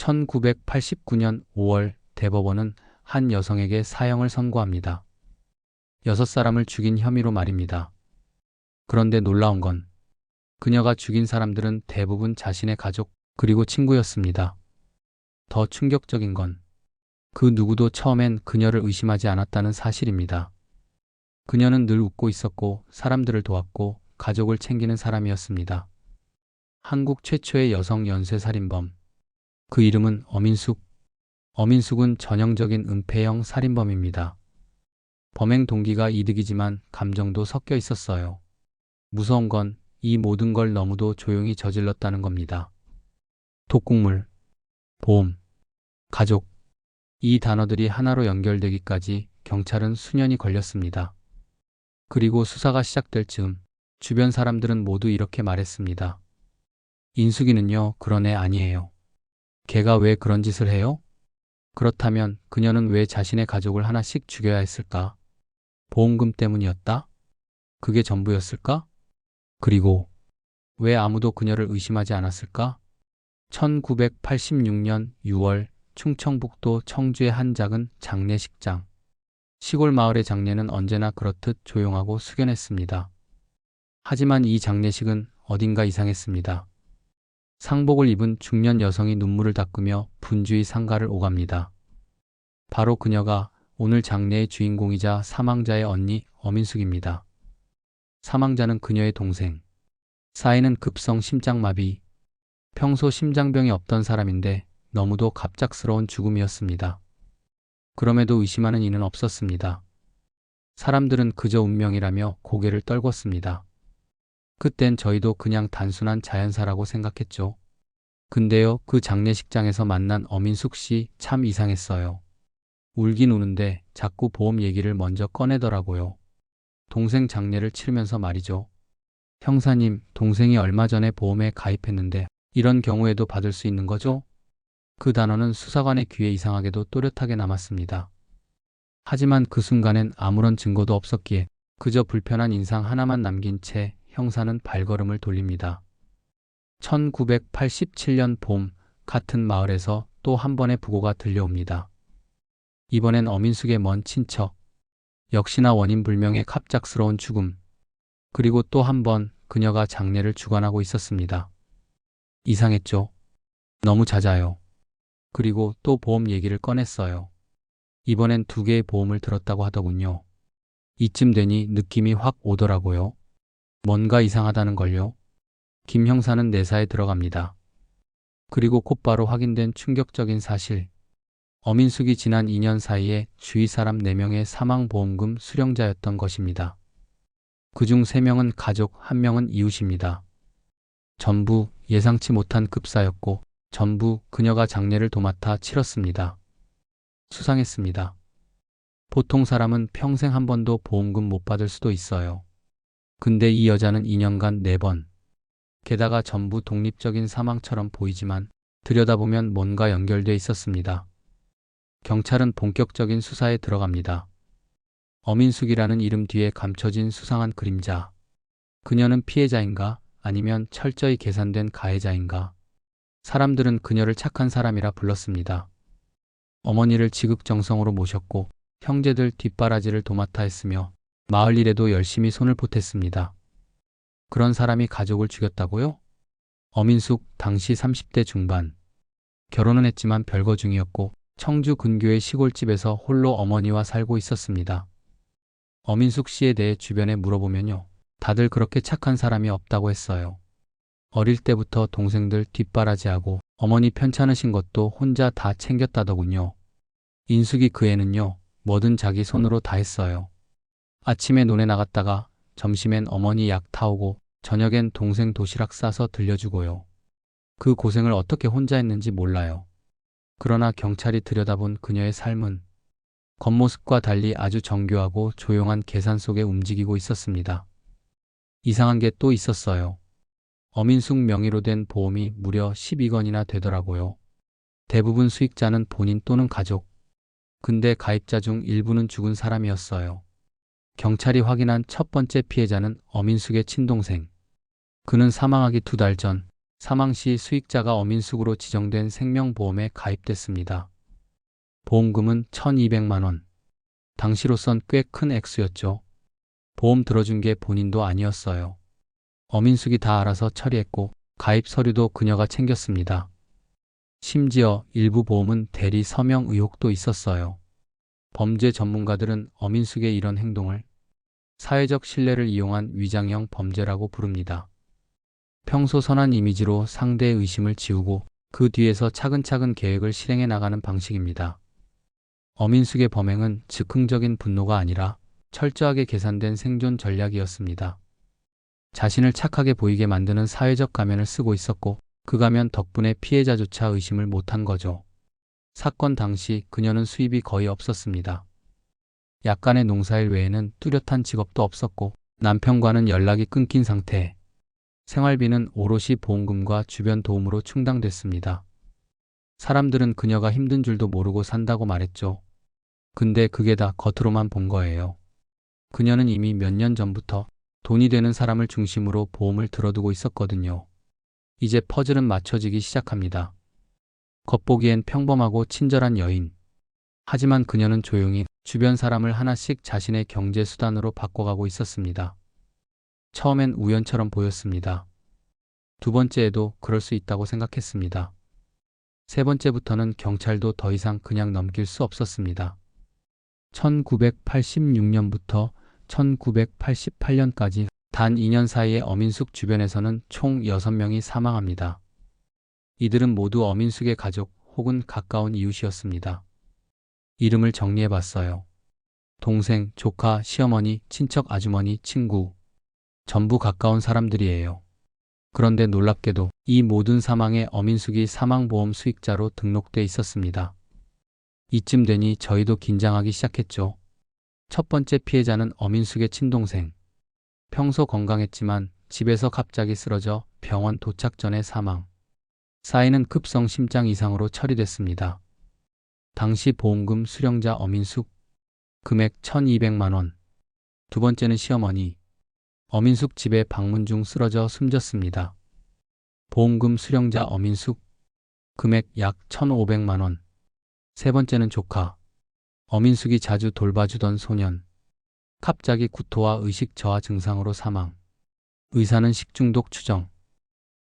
1989년 5월 대법원은 한 여성에게 사형을 선고합니다. 6사람을 죽인 혐의로 말입니다. 그런데 놀라운 건 그녀가 죽인 사람들은 대부분 자신의 가족 그리고 친구였습니다. 더 충격적인 건 그 누구도 처음엔 그녀를 의심하지 않았다는 사실입니다. 그녀는 늘 웃고 있었고 사람들을 도왔고 가족을 챙기는 사람이었습니다. 한국 최초의 여성 연쇄살인범. 그 이름은 어민숙. 어민숙은 전형적인 은폐형 살인범입니다. 범행 동기가 이득이지만 감정도 섞여 있었어요. 무서운 건 이 모든 걸 너무도 조용히 저질렀다는 겁니다. 독국물, 보험, 가족. 이 단어들이 하나로 연결되기까지 경찰은 수년이 걸렸습니다. 그리고 수사가 시작될 즈음 주변 사람들은 모두 이렇게 말했습니다. 인숙이는요, 그런 애 아니에요. 걔가 왜 그런 짓을 해요? 그렇다면 그녀는 왜 자신의 가족을 하나씩 죽여야 했을까? 보험금 때문이었다? 그게 전부였을까? 그리고 왜 아무도 그녀를 의심하지 않았을까? 1986년 6월 충청북도 청주의 한 작은 장례식장. 시골 마을의 장례는 언제나 그렇듯 조용하고 숙연했습니다. 하지만 이 장례식은 어딘가 이상했습니다. 상복을 입은 중년 여성이 눈물을 닦으며 분주히 상가를 오갑니다. 바로 그녀가 오늘 장례의 주인공이자 사망자의 언니 어민숙입니다. 사망자는 그녀의 동생. 사인은 급성 심장마비. 평소 심장병이 없던 사람인데 너무도 갑작스러운 죽음이었습니다. 그럼에도 의심하는 이는 없었습니다. 사람들은 그저 운명이라며 고개를 떨궜습니다. 그땐 저희도 그냥 단순한 자연사라고 생각했죠. 근데요, 그 장례식장에서 만난 어민숙 씨 참 이상했어요. 울긴 우는데 자꾸 보험 얘기를 먼저 꺼내더라고요. 동생 장례를 치르면서 말이죠. 형사님, 동생이 얼마 전에 보험에 가입했는데 이런 경우에도 받을 수 있는 거죠? 그 단어는 수사관의 귀에 이상하게도 또렷하게 남았습니다. 하지만 그 순간엔 아무런 증거도 없었기에 그저 불편한 인상 하나만 남긴 채 형사는 발걸음을 돌립니다. 1987년 봄, 같은 마을에서 또 한 번의 부고가 들려옵니다. 이번엔 어민숙의 먼 친척. 역시나 원인 불명의 갑작스러운 죽음. 그리고 또 한 번 그녀가 장례를 주관하고 있었습니다. 이상했죠? 너무 잦아요. 그리고 또 보험 얘기를 꺼냈어요. 이번엔 2개의 보험을 들었다고 하더군요. 이쯤 되니 느낌이 확 오더라고요. 뭔가 이상하다는 걸요. 김 형사는 내사에 들어갑니다. 그리고 곧바로 확인된 충격적인 사실. 어민숙이 지난 2년 사이에 주위 사람 4명의 사망보험금 수령자였던 것입니다. 그중 3명은 가족, 1명은 이웃입니다. 전부 예상치 못한 급사였고 전부 그녀가 장례를 도맡아 치렀습니다. 수상했습니다. 보통 사람은 평생 한 번도 보험금 못 받을 수도 있어요. 근데 이 여자는 2년간 4번. 게다가 전부 독립적인 사망처럼 보이지만 들여다보면 뭔가 연결돼 있었습니다. 경찰은 본격적인 수사에 들어갑니다. 어민숙이라는 이름 뒤에 감춰진 수상한 그림자. 그녀는 피해자인가? 아니면 철저히 계산된 가해자인가? 사람들은 그녀를 착한 사람이라 불렀습니다. 어머니를 지극정성으로 모셨고 형제들 뒷바라지를 도맡아 했으며 마을 일에도 열심히 손을 보탰습니다. 그런 사람이 가족을 죽였다고요? 어민숙 당시 30대 중반. 결혼은 했지만 별거 중이었고 청주 근교의 시골집에서 홀로 어머니와 살고 있었습니다. 어민숙 씨에 대해 주변에 물어보면요. 다들 그렇게 착한 사람이 없다고 했어요. 어릴 때부터 동생들 뒷바라지하고 어머니 편찮으신 것도 혼자 다 챙겼다더군요. 인숙이 그 애는요. 뭐든 자기 손으로 다 했어요. 아침에 논에 나갔다가 점심엔 어머니 약 타오고 저녁엔 동생 도시락 싸서 들려주고요. 그 고생을 어떻게 혼자 했는지 몰라요. 그러나 경찰이 들여다본 그녀의 삶은 겉모습과 달리 아주 정교하고 조용한 계산 속에 움직이고 있었습니다. 이상한 게 또 있었어요. 어민숙 명의로 된 보험이 무려 12건이나 되더라고요. 대부분 수익자는 본인 또는 가족. 근데 가입자 중 일부는 죽은 사람이었어요. 경찰이 확인한 첫 번째 피해자는 어민숙의 친동생. 그는 사망하기 2달 전 사망 시 수익자가 어민숙으로 지정된 생명보험에 가입됐습니다. 보험금은 1,200만 원. 당시로선 꽤 큰 액수였죠. 보험 들어준 게 본인도 아니었어요. 어민숙이 다 알아서 처리했고 가입 서류도 그녀가 챙겼습니다. 심지어 일부 보험은 대리 서명 의혹도 있었어요. 범죄 전문가들은 어민숙의 이런 행동을 사회적 신뢰를 이용한 위장형 범죄라고 부릅니다. 평소 선한 이미지로 상대의 의심을 지우고 그 뒤에서 차근차근 계획을 실행해 나가는 방식입니다. 어민숙의 범행은 즉흥적인 분노가 아니라 철저하게 계산된 생존 전략이었습니다. 자신을 착하게 보이게 만드는 사회적 가면을 쓰고 있었고 그 가면 덕분에 피해자조차 의심을 못한 거죠. 사건 당시 그녀는 수입이 거의 없었습니다. 약간의 농사일 외에는 뚜렷한 직업도 없었고 남편과는 연락이 끊긴 상태. 생활비는 오롯이 보험금과 주변 도움으로 충당됐습니다. 사람들은 그녀가 힘든 줄도 모르고 산다고 말했죠. 근데 그게 다 겉으로만 본 거예요. 그녀는 이미 몇 년 전부터 돈이 되는 사람을 중심으로 보험을 들어두고 있었거든요. 이제 퍼즐은 맞춰지기 시작합니다. 겉보기엔 평범하고 친절한 여인. 하지만 그녀는 조용히 주변 사람을 하나씩 자신의 경제 수단으로 바꿔가고 있었습니다. 처음엔 우연처럼 보였습니다. 두 번째에도 그럴 수 있다고 생각했습니다. 세 번째부터는 경찰도 더 이상 그냥 넘길 수 없었습니다. 1986년부터 1988년까지 단 2년 사이에 어민숙 주변에서는 총 6명이 사망합니다. 이들은 모두 어민숙의 가족 혹은 가까운 이웃이었습니다. 이름을 정리해봤어요. 동생, 조카, 시어머니, 친척, 아주머니, 친구. 전부 가까운 사람들이에요. 그런데 놀랍게도 이 모든 사망에 어민숙이 사망보험 수익자로 등록돼 있었습니다. 이쯤 되니 저희도 긴장하기 시작했죠. 첫 번째 피해자는 어민숙의 친동생. 평소 건강했지만 집에서 갑자기 쓰러져 병원 도착 전에 사망. 사인은 급성 심장 이상으로 처리됐습니다. 당시 보험금 수령자 어민숙. 금액 1,200만 원. 두 번째는 시어머니. 어민숙 집에 방문 중 쓰러져 숨졌습니다. 보험금 수령자 어민숙. 금액 약 1,500만 원. 세 번째는 조카. 어민숙이 자주 돌봐주던 소년. 갑자기 구토와 의식 저하 증상으로 사망. 의사는 식중독 추정.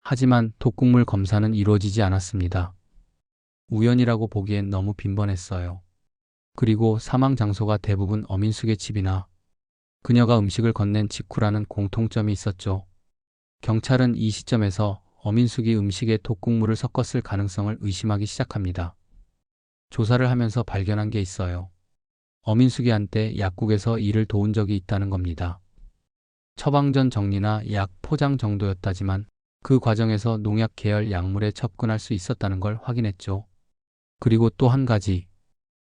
하지만 독극물 검사는 이루어지지 않았습니다. 우연이라고 보기엔 너무 빈번했어요. 그리고 사망 장소가 대부분 어민숙의 집이나 그녀가 음식을 건넨 직후라는 공통점이 있었죠. 경찰은 이 시점에서 어민숙이 음식에 독극물을 섞었을 가능성을 의심하기 시작합니다. 조사를 하면서 발견한 게 있어요. 어민숙이 한때 약국에서 일을 도운 적이 있다는 겁니다. 처방전 정리나 약 포장 정도였다지만 그 과정에서 농약 계열 약물에 접근할 수 있었다는 걸 확인했죠. 그리고 또 한 가지.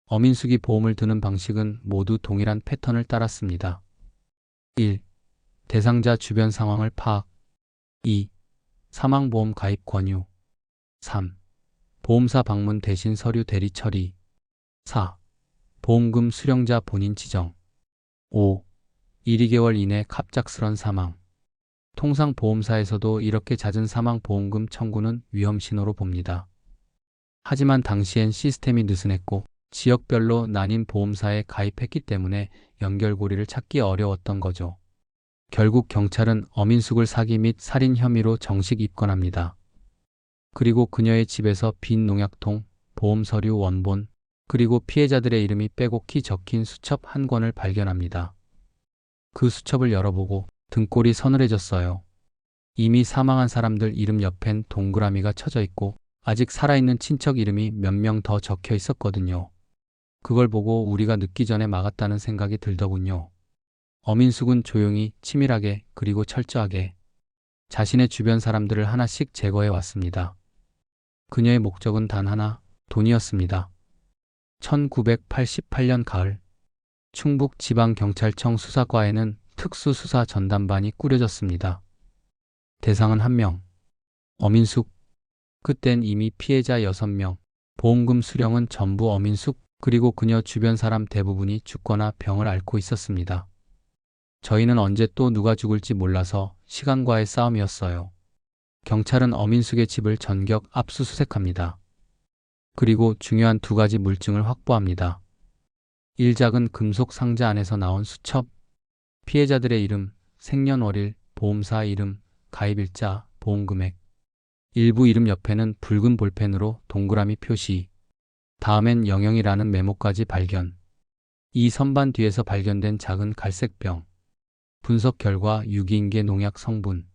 어민숙이 보험을 드는 방식은 모두 동일한 패턴을 따랐습니다. 1. 대상자 주변 상황을 파악. 2. 사망보험 가입 권유. 3. 보험사 방문 대신 서류 대리 처리. 4. 보험금 수령자 본인 지정. 5. 1, 2개월 이내 갑작스런 사망. 통상 보험사에서도 이렇게 잦은 사망 보험금 청구는 위험 신호로 봅니다. 하지만 당시엔 시스템이 느슨했고 지역별로 나뉜 보험사에 가입했기 때문에 연결고리를 찾기 어려웠던 거죠. 결국 경찰은 어민숙을 사기 및 살인 혐의로 정식 입건합니다. 그리고 그녀의 집에서 빈 농약통, 보험 서류 원본, 그리고 피해자들의 이름이 빼곡히 적힌 수첩 한 권을 발견합니다. 그 수첩을 열어보고 등골이 서늘해졌어요. 이미 사망한 사람들 이름 옆엔 동그라미가 쳐져 있고 아직 살아있는 친척 이름이 몇 명 더 적혀 있었거든요. 그걸 보고 우리가 늦기 전에 막았다는 생각이 들더군요. 어민숙은 조용히, 치밀하게, 그리고 철저하게 자신의 주변 사람들을 하나씩 제거해 왔습니다. 그녀의 목적은 단 하나, 돈이었습니다. 1988년 가을, 충북지방경찰청 수사과에는 특수수사 전담반이 꾸려졌습니다. 대상은 1명, 어민숙. 그땐 이미 피해자 6명, 보험금 수령은 전부 어민숙, 그리고 그녀 주변 사람 대부분이 죽거나 병을 앓고 있었습니다. 저희는 언제 또 누가 죽을지 몰라서 시간과의 싸움이었어요. 경찰은 어민숙의 집을 전격 압수수색합니다. 그리고 중요한 두 가지 물증을 확보합니다. 1. 작은 금속 상자 안에서 나온 수첩, 피해자들의 이름, 생년월일, 보험사 이름, 가입일자, 보험금액. 일부 이름 옆에는 붉은 볼펜으로 동그라미 표시, 다음엔 영영이라는 메모까지 발견. 이 선반 뒤에서 발견된 작은 갈색 병. 분석 결과 유기인계 농약 성분.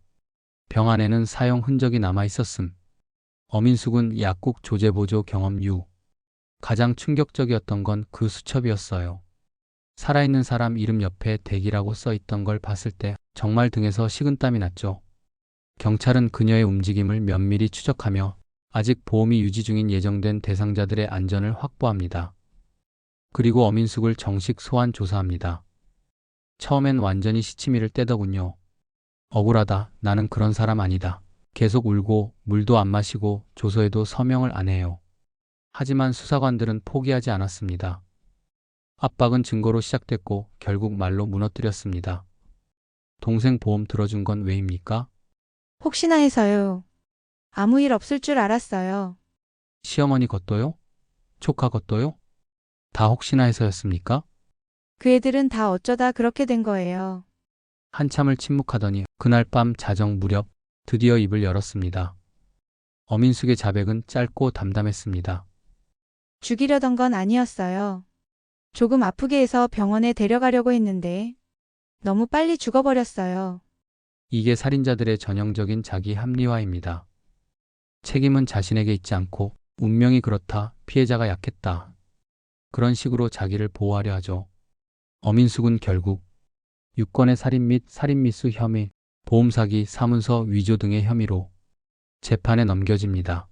병 안에는 사용 흔적이 남아 있었음. 어민숙은 약국 조제보조 경험 유. 가장 충격적이었던 건 그 수첩이었어요. 살아있는 사람 이름 옆에 대기라고 써 있던 걸 봤을 때 정말 등에서 식은땀이 났죠. 경찰은 그녀의 움직임을 면밀히 추적하며 아직 보험이 유지 중인 예정된 대상자들의 안전을 확보합니다. 그리고 어민숙을 정식 소환 조사합니다. 처음엔 완전히 시치미를 떼더군요. 억울하다. 나는 그런 사람 아니다. 계속 울고 물도 안 마시고 조서에도 서명을 안 해요. 하지만 수사관들은 포기하지 않았습니다. 압박은 증거로 시작됐고 결국 말로 무너뜨렸습니다. 동생 보험 들어준 건 왜입니까? 혹시나 해서요. 아무 일 없을 줄 알았어요. 시어머니 것도요? 조카 것도요? 다 혹시나 해서였습니까? 그 애들은 다 어쩌다 그렇게 된 거예요. 한참을 침묵하더니 그날 밤 자정 무렵 드디어 입을 열었습니다. 어민숙의 자백은 짧고 담담했습니다. 죽이려던 건 아니었어요. 조금 아프게 해서 병원에 데려가려고 했는데 너무 빨리 죽어버렸어요. 이게 살인자들의 전형적인 자기 합리화입니다. 책임은 자신에게 있지 않고 운명이 그렇다, 피해자가 약했다. 그런 식으로 자기를 보호하려 하죠. 어민숙은 결국 유권의 살인 및 살인미수 혐의, 보험사기, 사문서 위조 등의 혐의로 재판에 넘겨집니다.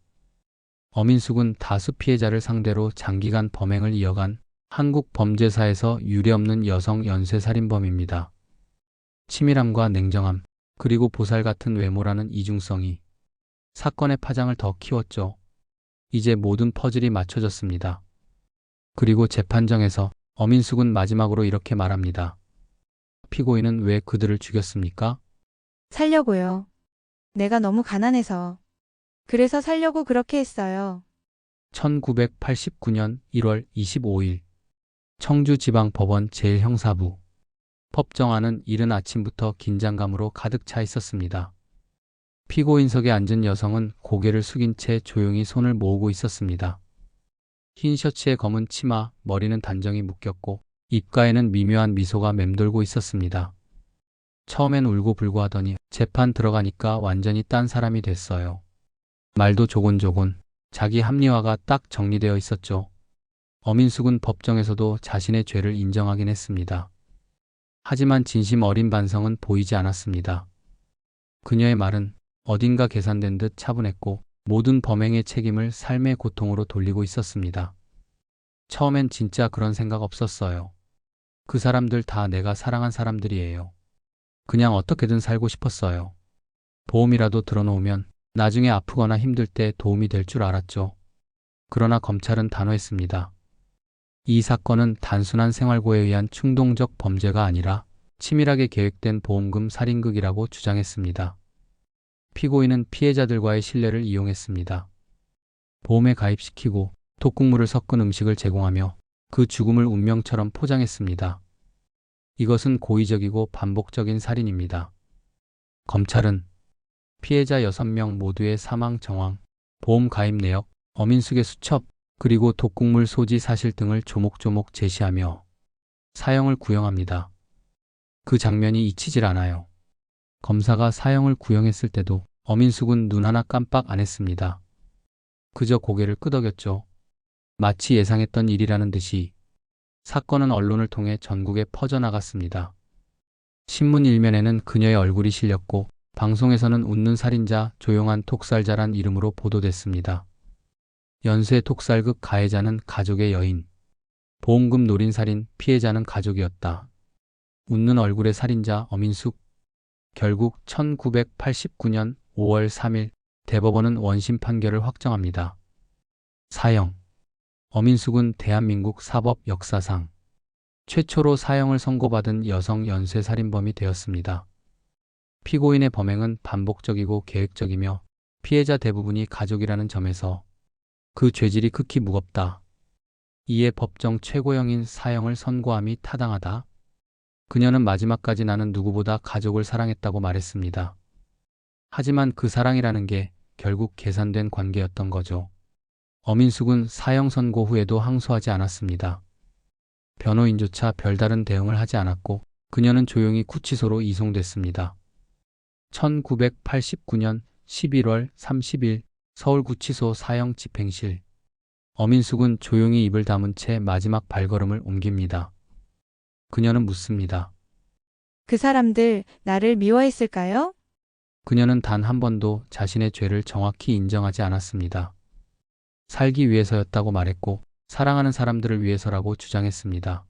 어민숙은 다수 피해자를 상대로 장기간 범행을 이어간 한국 범죄사에서 유례없는 여성 연쇄살인범입니다. 치밀함과 냉정함, 그리고 보살 같은 외모라는 이중성이 사건의 파장을 더 키웠죠. 이제 모든 퍼즐이 맞춰졌습니다. 그리고 재판정에서 어민숙은 마지막으로 이렇게 말합니다. 피고인은 왜 그들을 죽였습니까? 살려고요. 내가 너무 가난해서. 그래서 살려고 그렇게 했어요. 1989년 1월 25일 청주지방법원 제1형사부 법정안은 이른 아침부터 긴장감으로 가득 차 있었습니다. 피고인석에 앉은 여성은 고개를 숙인 채 조용히 손을 모으고 있었습니다. 흰 셔츠에 검은 치마, 머리는 단정히 묶였고 입가에는 미묘한 미소가 맴돌고 있었습니다. 처음엔 울고불고 하더니 재판 들어가니까 완전히 딴 사람이 됐어요. 말도 조곤조곤, 자기 합리화가 딱 정리되어 있었죠. 어민숙은 법정에서도 자신의 죄를 인정하긴 했습니다. 하지만 진심 어린 반성은 보이지 않았습니다. 그녀의 말은 어딘가 계산된 듯 차분했고 모든 범행의 책임을 삶의 고통으로 돌리고 있었습니다. 처음엔 진짜 그런 생각 없었어요. 그 사람들 다 내가 사랑한 사람들이에요. 그냥 어떻게든 살고 싶었어요. 보험이라도 들어놓으면 나중에 아프거나 힘들 때 도움이 될 줄 알았죠. 그러나 검찰은 단호했습니다. 이 사건은 단순한 생활고에 의한 충동적 범죄가 아니라 치밀하게 계획된 보험금 살인극이라고 주장했습니다. 피고인은 피해자들과의 신뢰를 이용했습니다. 보험에 가입시키고 독극물을 섞은 음식을 제공하며 그 죽음을 운명처럼 포장했습니다. 이것은 고의적이고 반복적인 살인입니다. 검찰은 피해자 6명 모두의 사망 정황, 보험 가입 내역, 어민숙의 수첩, 그리고 독극물 소지 사실 등을 조목조목 제시하며 사형을 구형합니다. 그 장면이 잊히질 않아요. 검사가 사형을 구형했을 때도 어민숙은 눈 하나 깜빡 안 했습니다. 그저 고개를 끄덕였죠. 마치 예상했던 일이라는 듯이. 사건은 언론을 통해 전국에 퍼져나갔습니다. 신문 일면에는 그녀의 얼굴이 실렸고 방송에서는 웃는 살인자, 조용한 톡살자란 이름으로 보도됐습니다. 연쇄 톡살극 가해자는 가족의 여인, 보험금 노린 살인 피해자는 가족이었다. 웃는 얼굴의 살인자 어민숙. 결국 1989년 5월 3일 대법원은 원심 판결을 확정합니다. 사형. 어민숙은 대한민국 사법 역사상 최초로 사형을 선고받은 여성 연쇄살인범이 되었습니다. 피고인의 범행은 반복적이고 계획적이며 피해자 대부분이 가족이라는 점에서 그 죄질이 극히 무겁다. 이에 법정 최고형인 사형을 선고함이 타당하다. 그녀는 마지막까지 나는 누구보다 가족을 사랑했다고 말했습니다. 하지만 그 사랑이라는 게 결국 계산된 관계였던 거죠. 어민숙은 사형 선고 후에도 항소하지 않았습니다. 변호인조차 별다른 대응을 하지 않았고 그녀는 조용히 구치소로 이송됐습니다. 1989년 11월 30일 서울구치소 사형 집행실. 어민숙은 조용히 입을 다문 채 마지막 발걸음을 옮깁니다. 그녀는 묻습니다. 그 사람들 나를 미워했을까요? 그녀는 단 한 번도 자신의 죄를 정확히 인정하지 않았습니다. 살기 위해서였다고 말했고 사랑하는 사람들을 위해서라고 주장했습니다.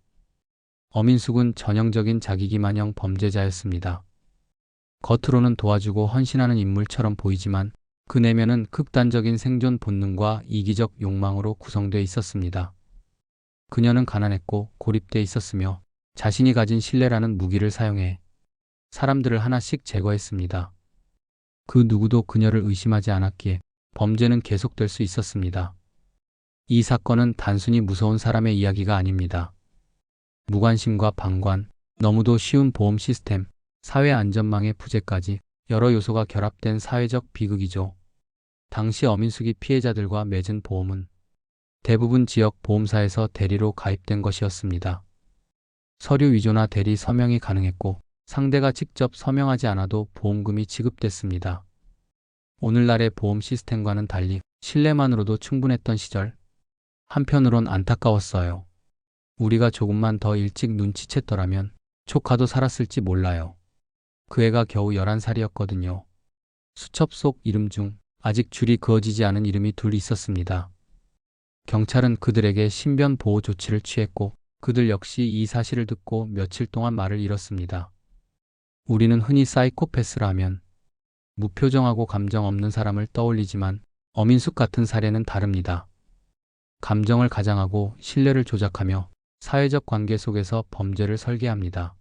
어민숙은 전형적인 자기기만형 범죄자였습니다. 겉으로는 도와주고 헌신하는 인물처럼 보이지만 그 내면은 극단적인 생존 본능과 이기적 욕망으로 구성되어 있었습니다. 그녀는 가난했고 고립돼 있었으며 자신이 가진 신뢰라는 무기를 사용해 사람들을 하나씩 제거했습니다. 그 누구도 그녀를 의심하지 않았기에 범죄는 계속될 수 있었습니다. 이 사건은 단순히 무서운 사람의 이야기가 아닙니다. 무관심과 방관, 너무도 쉬운 보험 시스템, 사회 안전망의 부재까지 여러 요소가 결합된 사회적 비극이죠. 당시 어민숙이 피해자들과 맺은 보험은 대부분 지역 보험사에서 대리로 가입된 것이었습니다. 서류 위조나 대리 서명이 가능했고 상대가 직접 서명하지 않아도 보험금이 지급됐습니다. 오늘날의 보험 시스템과는 달리 신뢰만으로도 충분했던 시절. 한편으론 안타까웠어요. 우리가 조금만 더 일찍 눈치챘더라면 조카도 살았을지 몰라요. 그 애가 겨우 11살이었거든요. 수첩 속 이름 중 아직 줄이 그어지지 않은 이름이 둘 있었습니다. 경찰은 그들에게 신변 보호 조치를 취했고 그들 역시 이 사실을 듣고 며칠 동안 말을 잃었습니다. 우리는 흔히 사이코패스라 하면 무표정하고 감정 없는 사람을 떠올리지만 어민숙 같은 사례는 다릅니다. 감정을 가장하고 신뢰를 조작하며 사회적 관계 속에서 범죄를 설계합니다.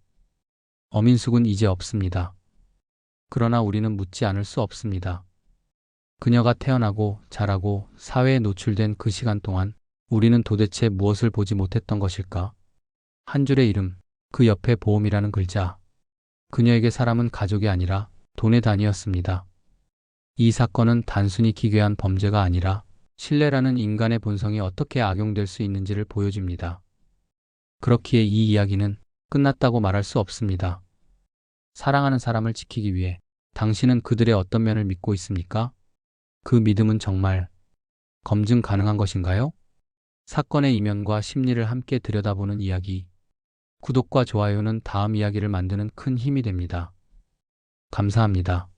어민숙은 이제 없습니다. 그러나 우리는 묻지 않을 수 없습니다. 그녀가 태어나고 자라고 사회에 노출된 그 시간 동안 우리는 도대체 무엇을 보지 못했던 것일까? 한 줄의 이름, 그 옆에 보험이라는 글자. 그녀에게 사람은 가족이 아니라 돈의 단위였습니다. 이 사건은 단순히 기괴한 범죄가 아니라 신뢰라는 인간의 본성이 어떻게 악용될 수 있는지를 보여줍니다. 그렇기에 이 이야기는 끝났다고 말할 수 없습니다. 사랑하는 사람을 지키기 위해 당신은 그들의 어떤 면을 믿고 있습니까? 그 믿음은 정말 검증 가능한 것인가요? 사건의 이면과 심리를 함께 들여다보는 이야기. 구독과 좋아요는 다음 이야기를 만드는 큰 힘이 됩니다. 감사합니다.